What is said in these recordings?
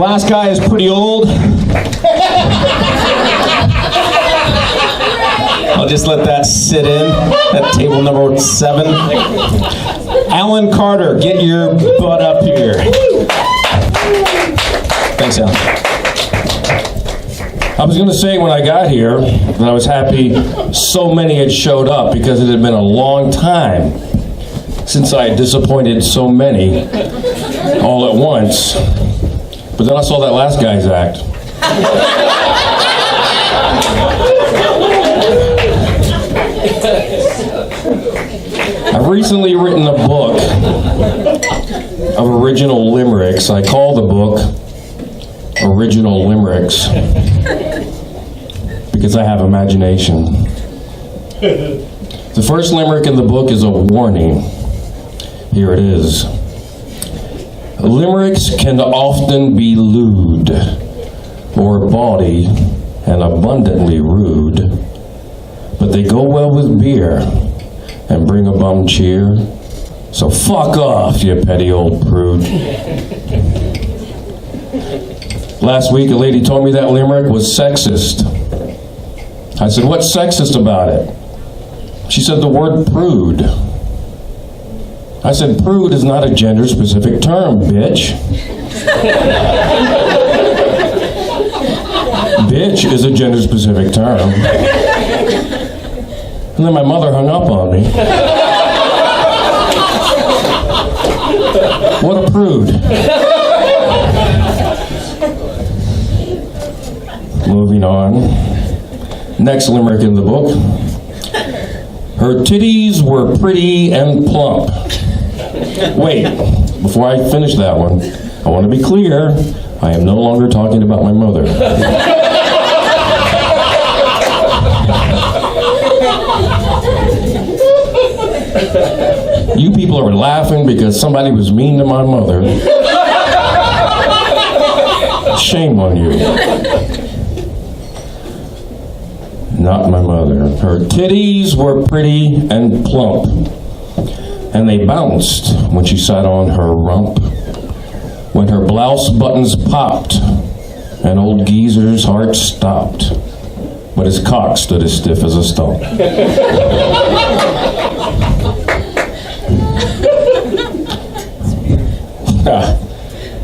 last guy is pretty old. I'll just let that sit in at table number 7. Alan Carter, get your butt up here. Thanks, Alan. I was going to say when I got here that I was happy so many had showed up because it had been a long time since I had disappointed so many all at once. But then I saw that last guy's act. I've recently written a book of original limericks. I call the book Original Limericks because I have imagination. The first limerick in the book is a warning. Here it is. Limericks can often be lewd or bawdy and abundantly rude, but they go well with beer and bring a bum cheer. So fuck off, you petty old prude. Last week, a lady told me that limerick was sexist. I said, what's sexist about it? She said the word prude. I said, prude is not a gender-specific term, bitch. Bitch is a gender-specific term. And then my mother hung up on me. What a prude. Moving on. Next limerick in the book. Her titties were pretty and plump. Wait, before I finish that one, I want to be clear. I am no longer talking about my mother. You people are laughing because somebody was mean to my mother. Shame on you. Not my mother. Her titties were pretty and plump, and they bounced when she sat on her rump. When her blouse buttons popped, an old geezer's heart stopped, but his cock stood as stiff as a stump.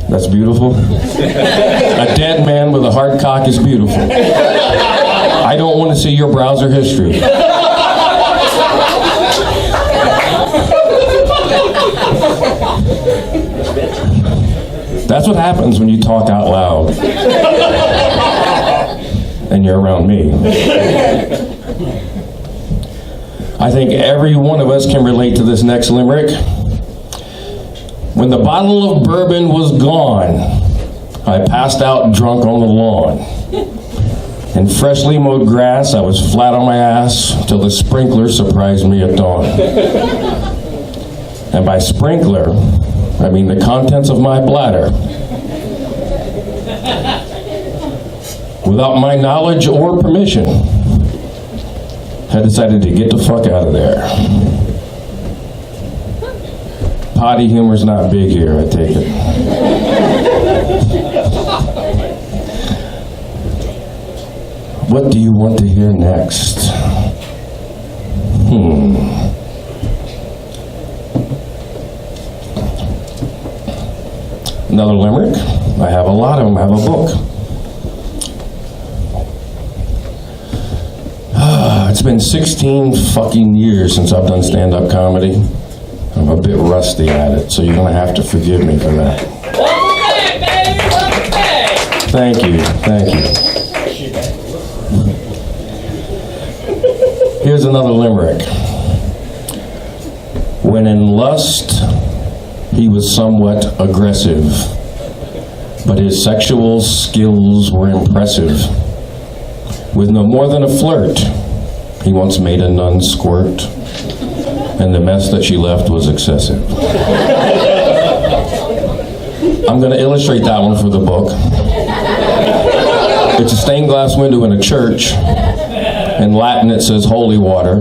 That's beautiful. A dead man with a hard cock is beautiful. I don't want to see your browser history. That's what happens when you talk out loud and you're around me. I think every one of us can relate to this next limerick. When the bottle of bourbon was gone, I passed out drunk on the lawn. In freshly mowed grass, I was flat on my ass till the sprinkler surprised me at dawn. And by sprinkler, I mean the contents of my bladder. Without my knowledge or permission, I decided to get the fuck out of there. Potty humor's not big here, I take it. What do you want to hear next? Another limerick? I have a lot of them. I have a book. It's been 16 fucking years since I've done stand-up comedy. I'm a bit rusty at it, so you're going to have to forgive me for that. Welcome back, baby! Welcome back! Thank you. Here's another limerick. When in lust, he was somewhat aggressive, but his sexual skills were impressive. With no more than a flirt, he once made a nun squirt, and the mess that she left was excessive. I'm going to illustrate that one for the book. It's a stained glass window in a church. In Latin it says holy water.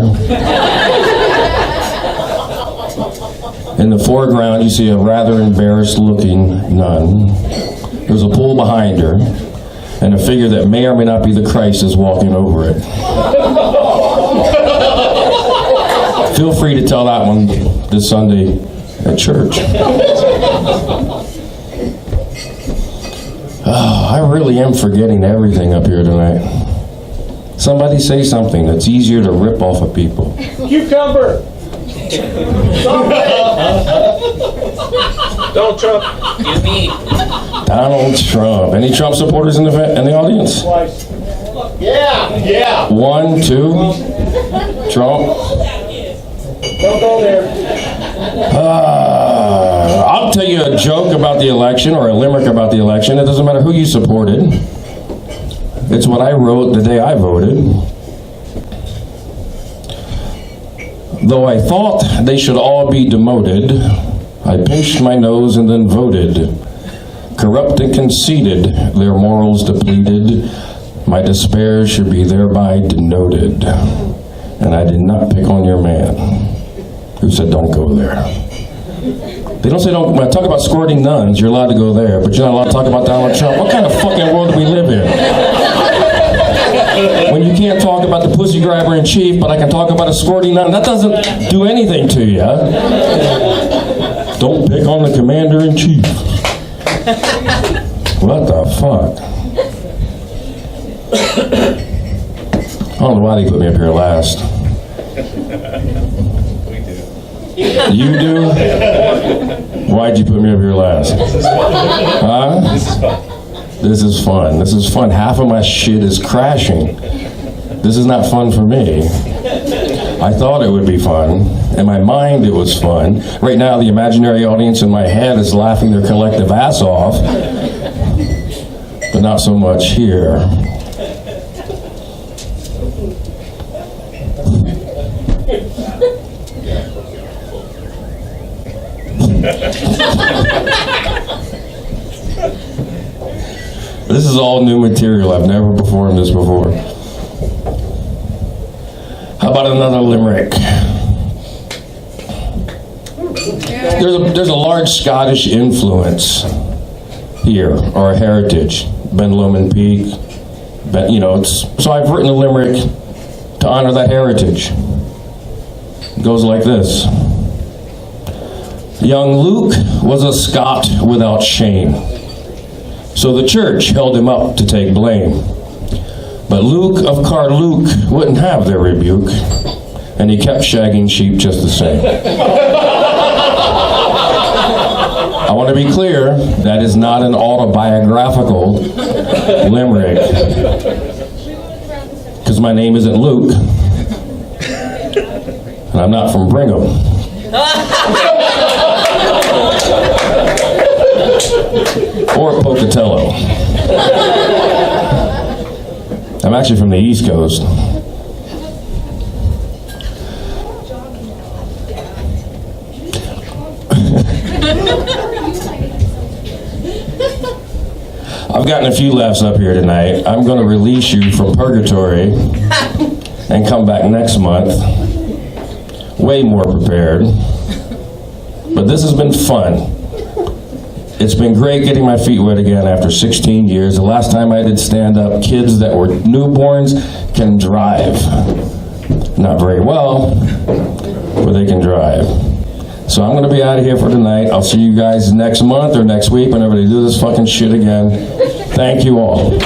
In the foreground you see a rather embarrassed looking nun There's a pool behind her, and a figure that may or may not be the Christ is walking over it. Feel free to tell that one this Sunday at church. Oh, I really am forgetting everything up here tonight. Somebody say something that's easier to rip off of people. Cucumber! Donald Trump. You mean? Donald Trump. Any Trump supporters in the audience? Yeah. 1, 2. Trump. Don't go there. I'll tell you a joke about the election or a limerick about the election. It doesn't matter who you supported. It's what I wrote the day I voted. Though I thought they should all be demoted, I pinched my nose and then voted. Corrupt and conceited, their morals depleted, my despair should be thereby denoted. And I did not pick on your man who said don't go there. They don't say don't. When I talk about squirting nuns, you're allowed to go there, but you're not allowed to talk about Donald Trump. What kind of fucking world do we live in? When you can't talk about the pussy grabber in chief, but I can talk about a squirting nun, that doesn't do anything to you. Don't pick on the commander in chief. What the fuck? I don't know why they put me up here last. You do? Why'd you put me up here last? Huh? This is fun. This is fun. Half of my shit is crashing. This is not fun for me. I thought it would be fun. In my mind, it was fun. Right now, the imaginary audience in my head is laughing their collective ass off. But not so much here. This is all new material. I've never performed this before. How about another limerick? There's a large Scottish influence here, or a heritage. Ben Lomond Peak. So I've written a limerick to honor that heritage. It goes like this. Young Luke was a Scot without shame, so the church held him up to take blame. But Luke of Carluke wouldn't have their rebuke, and he kept shagging sheep just the same. I want to be clear, that is not an autobiographical limerick, because my name isn't Luke, and I'm not from Brigham. Or Pocatello. I'm actually from the East Coast. I've gotten a few laughs up here tonight. I'm going to release you from purgatory and come back next month way more prepared. But this has been fun. It's been great getting my feet wet again after 16 years. The last time I did stand-up, kids that were newborns can drive. Not very well, but they can drive. So I'm going to be out of here for tonight. I'll see you guys next month or next week whenever they do this fucking shit again. Thank you all.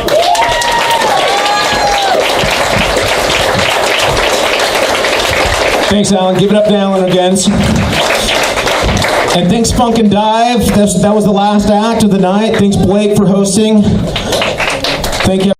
Thanks, Alan. Give it up to Alan again. And thanks, Funk and Dive. That was the last act of the night. Thanks, Blake, for hosting. Thank you.